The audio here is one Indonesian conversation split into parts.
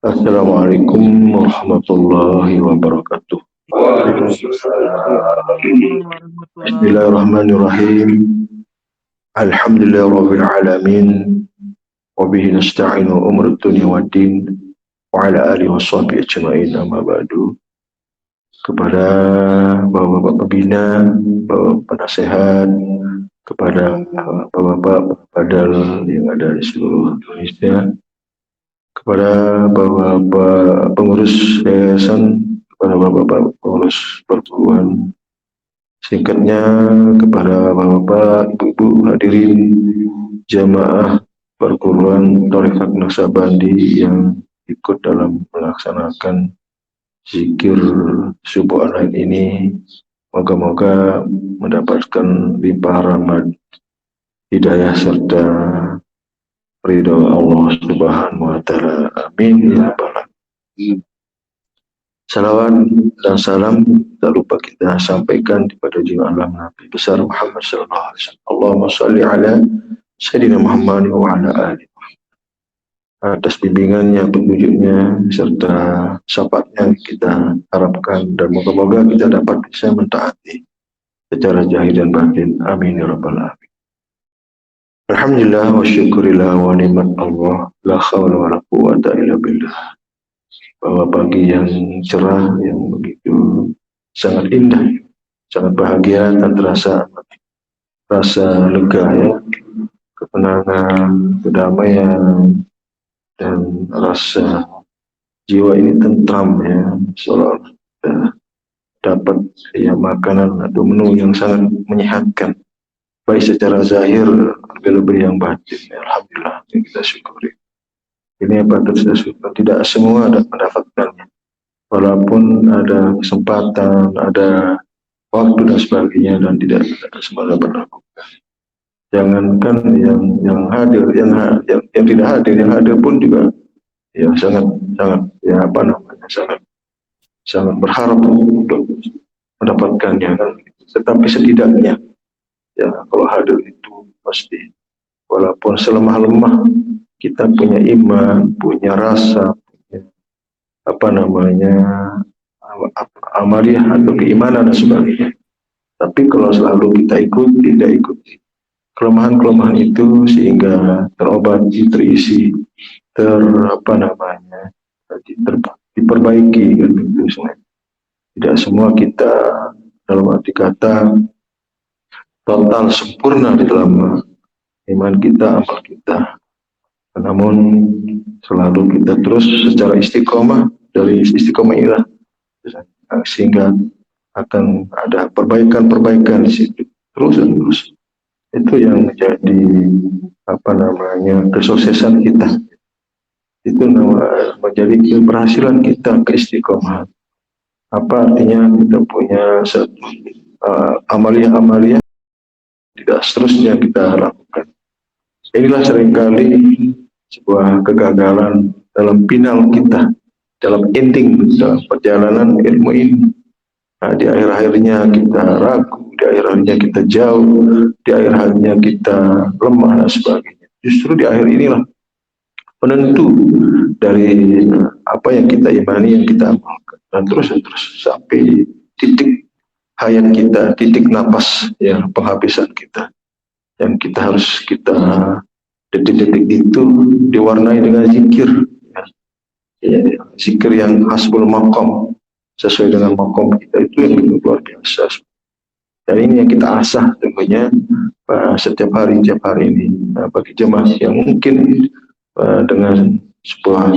Assalamualaikum warahmatullahi wabarakatuh. Waalaikumsalam warahmatullahi Bismillahirrahmanirrahim. Alhamdulillahirabbil alamin. Wa bihi nasta'inu umur dunya waddin. Wa ala alihi washabbihi ajmain, amma ba'du. Kepada bapak-bapak pembina, bapak penasehat, kepada bapak-bapak padal yang ada di seluruh Indonesia, kepada bapak-bapak pengurus yayasan, kepada bapak-bapak pengurus perguruan, singkatnya kepada bapak-bapak, ibu-ibu hadirin jamaah perguruan Thariqat Naksabandi yang ikut dalam melaksanakan zikir subuh online ini, moga-moga mendapatkan limpah rahmat, hidayah serta ridho Allah Subhanahu wa taala. Amin ya rabbal alamin. Salawat dan salam tak lupa kita sampaikan kepada junjungan alam Nabi besar Muhammad sallallahu alaihi wasallam. Allahumma shalli ala sayyidina Muhammad wa ala ali atas bimbingannya, petunjuknya serta syafaatnya kita harapkan, dan moga-moga kita dapat bisa mentaati secara zahir dan batin. Amin ya rabbal alamin. Alhamdulillah wa syukurillah wa ni'mat Allah, la khawla wa la quwwata illa billah. Bahwa pagi yang cerah, yang begitu sangat indah, sangat bahagia, dan terasa rasa lega ya, ketenangan, kedamaian, dan rasa jiwa ini tentram ya, seolah dapat ya makanan atau menu yang sangat menyehatkan, baik secara zahir lebih-lebih yang batin. Alhamdulillah, kita syukuri. Ini patut kita syukur. Tidak semua ada mendapatkannya, walaupun ada kesempatan, ada waktu dan sebagainya, dan tidak semua dapat melakukan. Jangankan yang hadir, yang tidak hadir, yang hadir pun juga ya sangat ya sangat berharap untuk mendapatkannya kan. Tetapi setidaknya ya kalau hadir itu pasti, walaupun selemah-lemah kita punya iman, punya rasa, punya amaliyah atau keimanan dan sebagainya. Tapi kalau selalu kita tidak ikuti kelemahan-kelemahan itu sehingga terobati, terisi, diperbaiki kan gitu. Tidak semua kita dalam arti kata total sempurna di dalam iman kita, amal kita. Namun selalu kita terus secara istiqomah, dari istiqomah inilah sehingga akan ada perbaikan di situ terus dan terus. Itu yang menjadi kesuksesan kita. Itu menjadi keberhasilan kita, keistiqomahan. Apa artinya kita punya satu amaliyah tidak seterusnya kita lakukan. Inilah seringkali sebuah kegagalan dalam final kita, dalam ending dalam perjalanan ilmu ini. Nah, di akhir-akhirnya kita ragu, di akhir-akhirnya kita jauh, di akhir-akhirnya kita lemah dan sebagainya. Justru di akhir inilah penentu dari apa yang kita imani, yang kita amalkan, dan terus sampai titik hayat kita, titik napas ya, penghabisan kita, yang kita harus detik-detik itu diwarnai dengan zikir ya, zikir yang hasbul maqam, sesuai dengan maqam kita, itu yang luar biasa. Dan ini yang kita asah tentunya setiap hari ini. Bagi jemaah yang mungkin dengan sebuah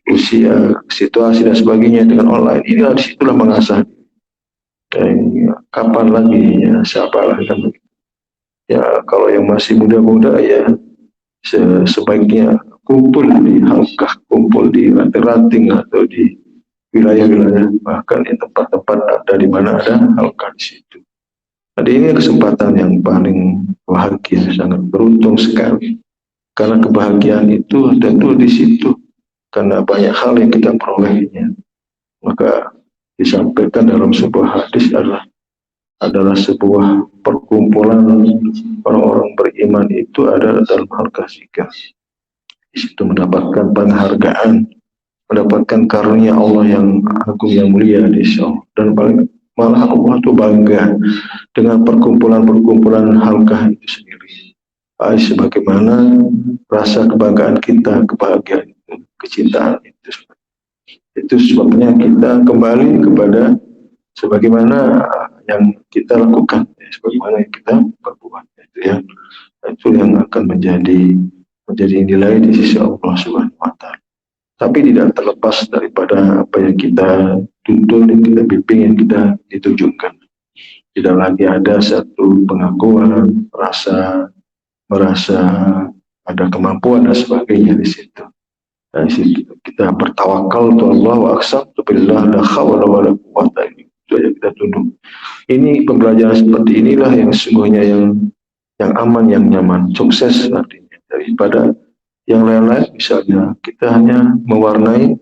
usia, situasi dan sebagainya dengan online, inilah disitulah mengasah. Kapan lagi ya, siapa lah kan. Ya kalau yang masih muda-muda ya sebaiknya kumpul di halqah, kumpul di ranting-ranting atau di wilayah-wilayah, bahkan di tempat-tempat ada di mana ada halqah di situ. Jadi ini kesempatan yang paling bahagia, sangat beruntung sekali. Karena kebahagiaan itu tentu di situ, karena banyak hal yang kita perolehnya. Maka disampaikan dalam sebuah hadis adalah sebuah perkumpulan orang-orang beriman itu ada dalam halqah zikir. Di situ mendapatkan penghargaan mendapatkan karunia Allah yang agung yang mulia di Allah. Dan malah Allah itu bangga dengan perkumpulan-perkumpulan halkah itu sendiri. Sebagaimana rasa kebanggaan kita, kebahagiaan, kecintaan itu. Itu sebabnya kita kembali kepada sebagaimana yang kita lakukan, sebagaimana yang kita perbuat, itu yang akan menjadi nilai di sisi Allah Subhanahu Wa Taala. Tapi tidak terlepas daripada apa yang kita tuntun, yang kita bimbing, yang kita ditunjukkan. Tidak lagi ada satu pengakuan, merasa ada kemampuan dan sebagainya di situ. Dan kita bertawakal tu Allah wa aqsamtu billah la hawla wa la quwwata illa billah. Itu yang kita tunduk. Ini pembelajaran seperti inilah yang sesungguhnya yang aman, yang nyaman, sukses artinya daripada yang lain-lain. Misalnya kita hanya mewarnai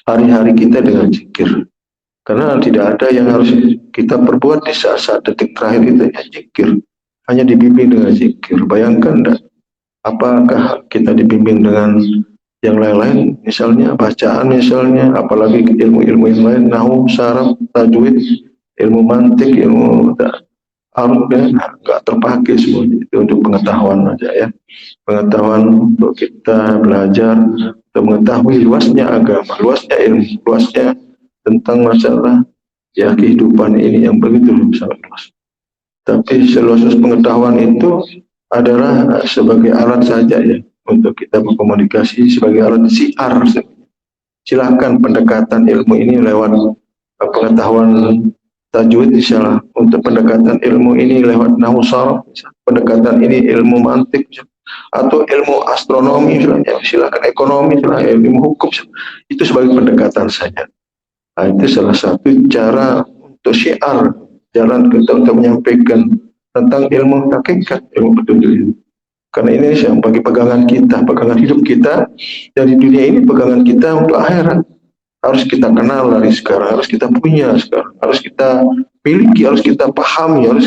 hari-hari kita dengan zikir, karena tidak ada yang harus kita perbuat di saat-saat detik terakhir kita hanya zikir, hanya dibimbing dengan zikir. Bayangkan enggak, apakah kita dibimbing dengan yang lain-lain, misalnya bacaan, misalnya apalagi ilmu-ilmu yang lain, nahwu, saraf, tajwid, ilmu mantik, ilmu arut, nggak terpakai semuanya. Itu untuk pengetahuan aja ya, pengetahuan untuk kita belajar untuk mengetahui luasnya agama, luasnya ilmu, luasnya tentang masalah ya kehidupan ini yang begitu sangat luas. Tapi seluas pengetahuan itu adalah sebagai alat saja ya, untuk kita berkomunikasi, sebagai alat siar. Silahkan pendekatan ilmu ini lewat pengetahuan tajwid, misalnya untuk pendekatan ilmu ini lewat nahwu saraf, pendekatan ini ilmu mantik, atau ilmu astronomi misalnya, silakan ekonomi, misalnya ilmu hukum, itu sebagai pendekatan saja. Nah, itu salah satu cara untuk syiar, jalan kita untuk menyampaikan tentang ilmu hakikat, ilmu petunjuk itu. Karena ini yang bagi pegangan kita, pegangan hidup kita dari dunia ini, pegangan kita untuk akhirat. Harus kita kenal dari sekarang, harus kita punya sekarang, harus kita miliki, harus kita pahami, harus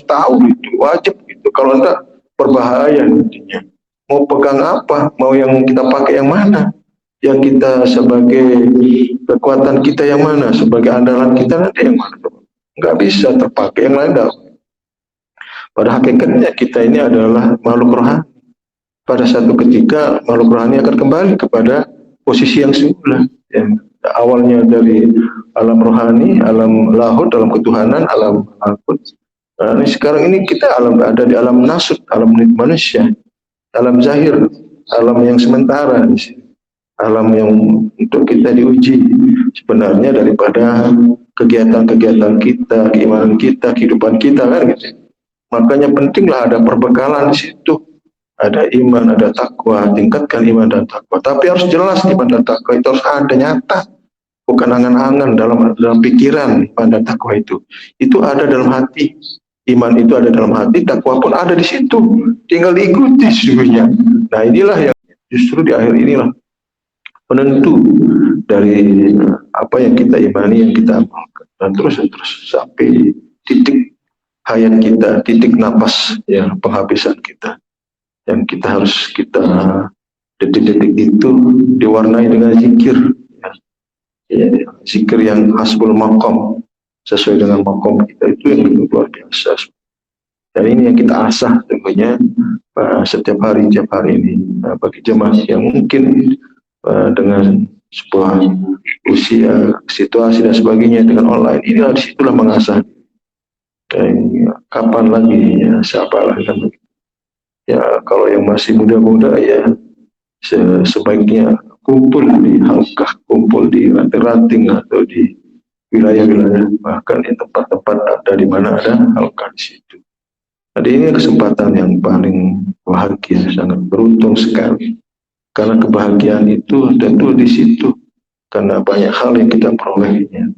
tahu, itu wajib gitu. Kalau enggak berbahaya nantinya. Mau pegang apa, mau yang kita pakai yang mana, yang kita sebagai kekuatan kita yang mana, sebagai andalan kita nanti yang mana. Enggak bisa terpakai yang lain dah. Pada hakikatnya kita ini adalah makhluk rohani. Pada satu ketika makhluk rohani akan kembali kepada posisi yang semula, yang awalnya dari alam rohani, alam lahut, alam ketuhanan, alam malakut. Nah, sekarang ini kita ada di alam nasut, alam manusia, alam zahir, alam yang sementara, alam yang untuk kita diuji sebenarnya daripada kegiatan-kegiatan kita, keimanan kita, kehidupan kita, kan gitu. Makanya pentinglah ada perbekalan di situ. Ada iman, ada takwa, tingkatkan iman dan takwa. Tapi harus jelas iman dan takwa itu harus ada, nyata, bukan angan-angan dalam pikiran. Iman dan takwa itu ada dalam hati. Iman itu ada dalam hati, takwa pun ada di situ. Tinggal diikuti sesungguhnya. Nah, inilah yang justru di akhir inilah penentu dari apa yang kita imani, yang kita amalkan, dan terus sampai titik hayat kita, titik napas ya, penghabisan kita. Yang kita detik-detik itu diwarnai dengan zikir, ya, zikir yang hasbul maqam, sesuai dengan maqam kita, itu yang luar biasa. Dan ini yang kita asah tentunya setiap hari ini bagi jemaah yang mungkin dengan sebuah usia, situasi dan sebagainya dengan online, inilah disitulah mengasah. Dan kapan lagi ya, siapa lagi kan begitu. Ya, kalau yang masih muda-muda ya sebaiknya kumpul di halkah, kumpul di ranting-ranting atau di wilayah-wilayah, bahkan di tempat-tempat ada di mana ada halkah di situ. Jadi ini kesempatan yang paling bahagia, sangat beruntung sekali. Karena kebahagiaan itu tentu di situ, karena banyak hal yang kita perolehnya.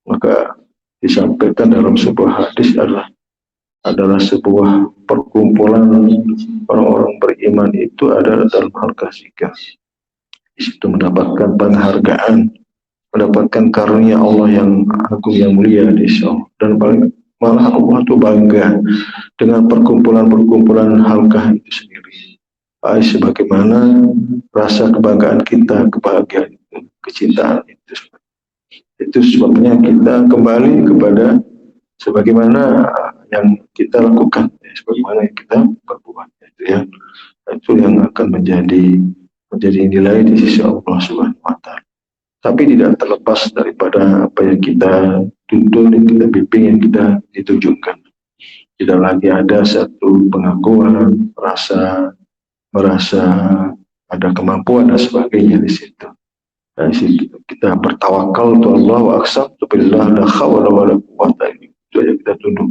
Maka disampaikan dalam sebuah hadis adalah sebuah perkumpulan orang-orang beriman itu adalah dalam halkah zikir. Di situ mendapatkan penghargaan, mendapatkan karunia Allah yang agung yang mulia di Allah. Dan malah Allah itu bangga dengan perkumpulan-perkumpulan halkah itu sendiri. sebagaimana rasa kebanggaan kita, kebahagiaan, kecintaan itu sebabnya kita kembali kepada sebagaimana yang kita lakukan, sebagaimana yang kita perbuat, itu yang akan menjadi nilai di sisi Allah Subhanahu Wa Taala. Tapi tidak terlepas daripada apa yang kita tuntun, yang kita bimbing, yang kita ditujukan. Tidak lagi ada satu pengakuan, merasa ada kemampuan dan sebagainya di situ. Dari situ kita bertawakal untuk Allah wa aqsamtu billah la hawla wala quwwata illa billah. Itu yang kita tunduk.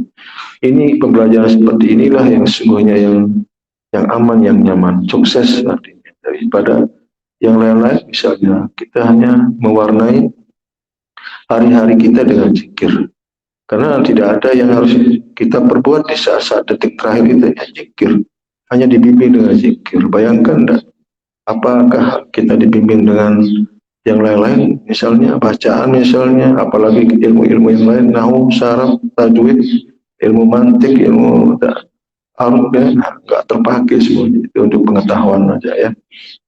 Ini pembelajaran seperti inilah yang sesungguhnya yang aman, yang nyaman, sukses artinya, daripada yang lain-lain. Misalnya kita hanya mewarnai hari-hari kita dengan zikir, karena tidak ada yang harus kita perbuat di saat-saat detik terakhir kita hanya zikir, hanya dibimbing dengan zikir. Bayangkan enggak, apakah kita dibimbing dengan yang lain-lain, misalnya bacaan, misalnya apalagi ilmu-ilmu yang lain, nahwu, saraf, tajwid, ilmu mantik, ilmu arut, nggak terpakai semuanya. Itu untuk pengetahuan aja ya,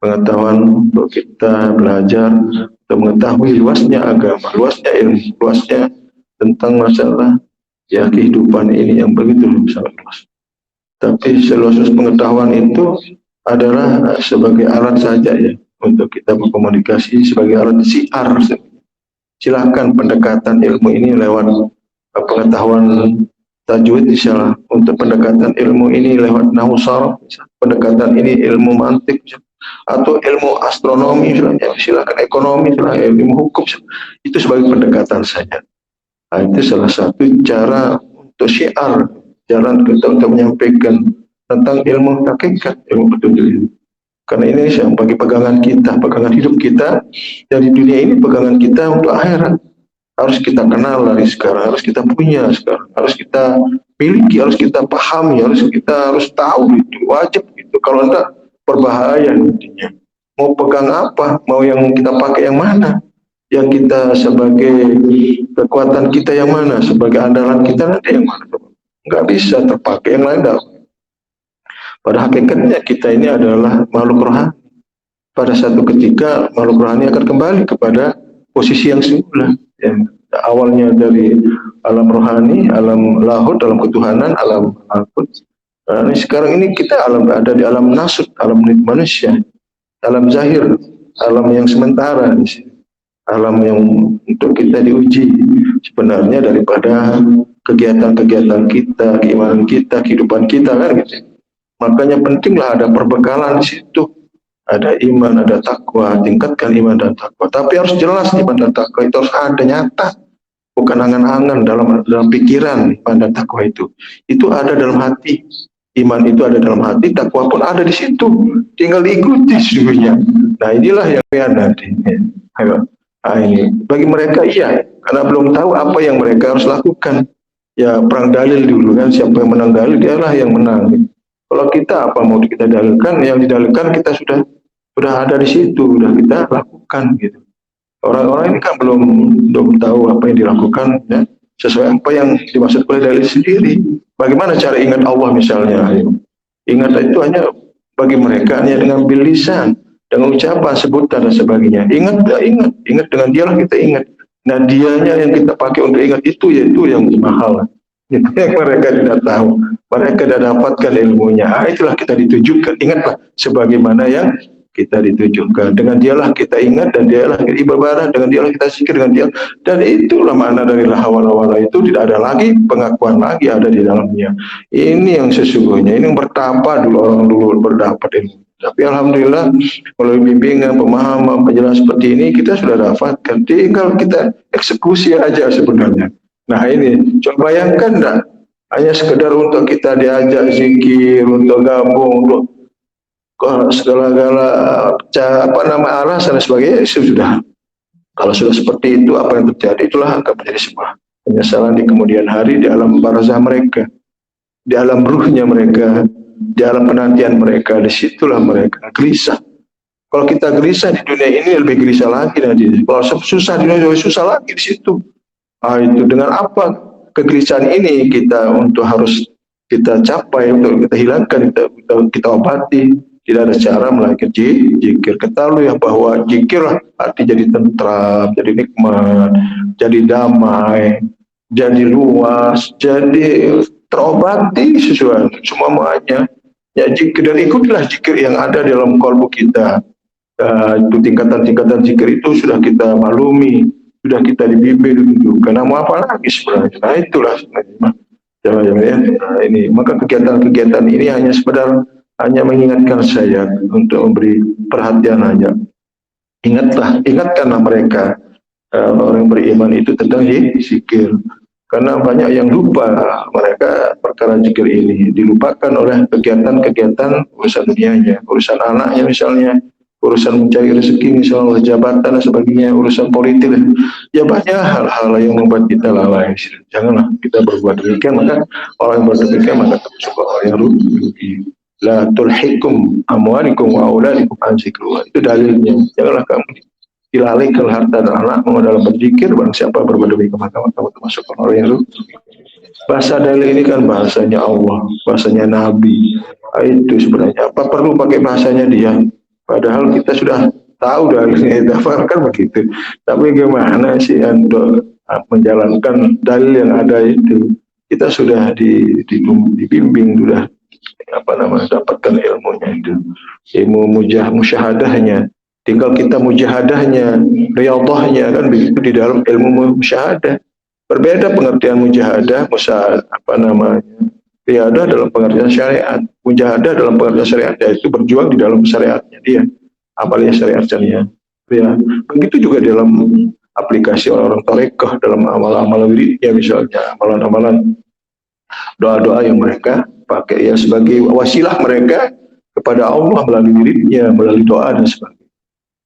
pengetahuan untuk kita belajar untuk mengetahui luasnya agama, luasnya ilmu, luasnya tentang masalah ya kehidupan ini yang begitu sangat luas. Tapi seluas pengetahuan itu adalah sebagai alat saja ya, untuk kita berkomunikasi, sebagai alat siar. Silahkan pendekatan ilmu ini lewat pengetahuan tajwid, misalnya untuk pendekatan ilmu ini lewat nahwu saraf, pendekatan ini ilmu mantik, atau ilmu astronomi, misalnya silakan ekonomi, misalnya ilmu hukum, itu sebagai pendekatan saja. Nah, itu salah satu cara untuk syiar, jalan kita untuk menyampaikan tentang ilmu hakikat, ilmu petunjuk ini. Karena ini yang bagi pegangan kita, pegangan hidup kita dari dunia ini, pegangan kita untuk akhirat. Harus kita kenal dari sekarang, harus kita punya sekarang, harus kita miliki, harus kita pahami, harus tahu, itu wajib itu. Kalau enggak berbahaya nantinya. Mau pegang apa, mau yang kita pakai yang mana, yang kita sebagai kekuatan kita yang mana, sebagai andalan kita nanti yang mana. Enggak bisa terpakai yang lain dah. Pada hakikatnya kita ini adalah makhluk rohani. Pada satu ketika makhluk rohani akan kembali kepada posisi yang semula. Yang awalnya dari alam rohani, alam lahud, alam ketuhanan, alam malakut. Nah, sekarang ini kita ada di alam nasut, alam manusia, alam zahir, alam yang sementara, alam yang untuk kita diuji sebenarnya daripada kegiatan-kegiatan kita, keimanan kita, kehidupan kita, kan gitu. Makanya pentinglah ada perbekalan di situ. Ada iman, ada takwa, tingkatkan iman dan takwa. Tapi harus jelas iman dan takwa itu harus ada, nyata, bukan angan-angan dalam pikiran. Iman dan takwa itu ada dalam hati. Iman itu ada dalam hati, takwa pun ada di situ. Tinggal diikuti sesungguhnya. Nah, inilah yang nanti. Nah, ini bagi mereka iya, karena belum tahu apa yang mereka harus lakukan. Ya perang dalil dulu kan, siapa yang menang dalil dialah yang menang. Kalau kita apa mau kita dalilkan, yang didalilkan kita sudah ada di situ, sudah kita lakukan gitu. Orang-orang ini kan belum tahu apa yang dilakukan ya, sesuai apa yang dimaksud oleh dalil sendiri. Bagaimana cara ingat Allah misalnya? Ingat itu hanya bagi mereka hanya dengan bil lisan, dengan ucapan, sebutan dan sebagainya. Ingat dengan dialah kita ingat. Nah, dianya yang kita pakai untuk ingat itu yaitu yang mahal. Itu yang mereka tidak tahu. Mereka tidak dapatkan ilmunya. Itulah kita ditujukan. Ingatlah sebagaimana yang kita ditujukan. Dengan dialah kita ingat, dan dialah kita ibadah, dengan dialah kita zikir, dengan dia. Dan itulah makna dari la hawla wala itu. Tidak ada lagi pengakuan lagi ada di dalamnya. Ini yang sesungguhnya. Ini yang pertama orang dulu berdapat ilmu. Tapi alhamdulillah melalui bimbingan, pemahaman, penjelasan seperti ini kita sudah dapatkan. Tinggal kita eksekusi aja sebenarnya. Nah ini, coba bayangkan enggak? Hanya sekedar untuk kita diajak zikir, untuk gabung, untuk segala-gala alasan dan sebagainya, sudah. Kalau sudah seperti itu, apa yang terjadi itulah akan menjadi sebuah penyesalan di kemudian hari, di alam barzah mereka, di alam ruhnya mereka, di alam penantian mereka. Disitulah mereka gelisah. Kalau kita gelisah di dunia ini, lebih gelisah lagi nanti. Kalau susah di dunia, susah lagi di situ. Itu dengan apa kegelisahan ini kita harus kita capai, untuk kita hilangkan, kita obati. Tidak ada cara melainkan zikir. Ketahui ya bahwa zikir arti jadi tentram, jadi nikmat, jadi damai, jadi luas, jadi terobati sesuatu semuanya. Ya zikir, dan ikutlah zikir yang ada dalam kalbu kita. Itu tingkatan-tingkatan zikir itu sudah kita maklumi, sudah kita dibimbing dulu. Karena mau apa lagi sebenarnya? Nah itulah sebenarnya. Ya. Nah, ini maka kegiatan-kegiatan ini hanya mengingatkan saya untuk memberi perhatian aja. Ingatkanlah mereka orang beriman itu tentang zikir. Karena banyak yang lupa mereka perkara zikir ini, dilupakan oleh kegiatan-kegiatan urusan dunianya, urusan anaknya misalnya, urusan mencari rezeki misalnya, jabatan dan sebagainya, urusan politik. Ya banyak hal-hal yang membuat kita lalai. Janganlah kita berbuat demikian, maka orang yang berbuat demikian maka termasuk orang yang rugi. La tulhikum amwalikum wa auladikum an zikrillah. Itu dalilnya. Janganlah kamu dilalaikan harta dan anakmu dalam berzikir. Barang siapa berbuat demikian maka kamu termasuk orang yang rugi. Bahasa dalil ini kan bahasanya Allah, bahasanya Nabi. Itu sebenarnya apa perlu pakai bahasanya dia? Padahal kita sudah tahu dalilnya, kan begitu. Tapi gimana sih untuk menjalankan dalil yang ada itu? Kita sudah dibimbing, sudah dapatkan ilmunya itu, ilmu musyahadahnya. Tinggal kita mujahadahnya, riyadhahnya kan begitu di dalam ilmu musyahadah. Berbeda pengertian mujahadah, riyadah dalam pengertian syariat, mujahadah dalam pengertian syariat yaitu berjuang di dalam syariatnya dia, apalagi syariatnya. Ya, begitu juga dalam aplikasi orang-orang tarekah dalam amal-amal wiridnya misalnya, amalan-amalan doa-doa yang mereka pakai ya sebagai wasilah mereka kepada Allah melalui wiridnya, melalui doa dan sebagainya.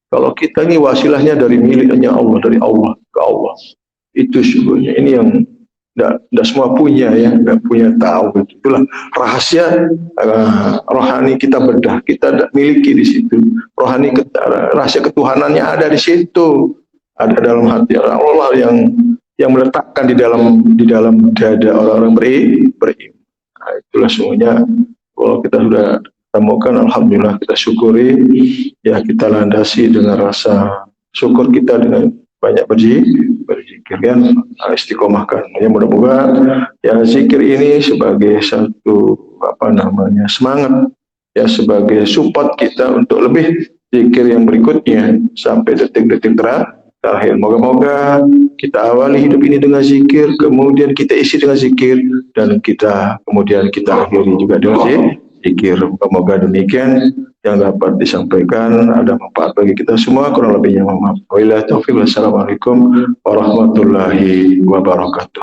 Kalau kita ini wasilahnya dari miliknya Allah, dari Allah ke Allah. Itu sebenarnya ini yang tidak semua punya ya, tidak punya tahu. Itulah rahasia rohani kita bedah, kita tidak miliki di situ. Rohani rahasia ketuhanannya ada di situ, ada dalam hati Allah yang meletakkan di dalam dada orang-orang beriman. Nah, itulah semuanya. Kalau kita sudah temukan, alhamdulillah kita syukuri, ya kita landasi dengan rasa syukur kita dengan banyak berzikir kan, istiqomahkan. Ya mudah-mudahan ya zikir ini sebagai satu semangat ya, sebagai support kita untuk lebih zikir yang berikutnya sampai detik-detik terakhir. Moga-moga kita awali hidup ini dengan zikir, kemudian kita isi dengan zikir, dan kemudian kita akhiri juga dengan zikir. Moga demikian yang dapat disampaikan ada manfaat bagi kita semua. Kurang lebihnya mohon maaf. Wabillahi taufiq. Wassalamualaikum warahmatullahi wabarakatuh.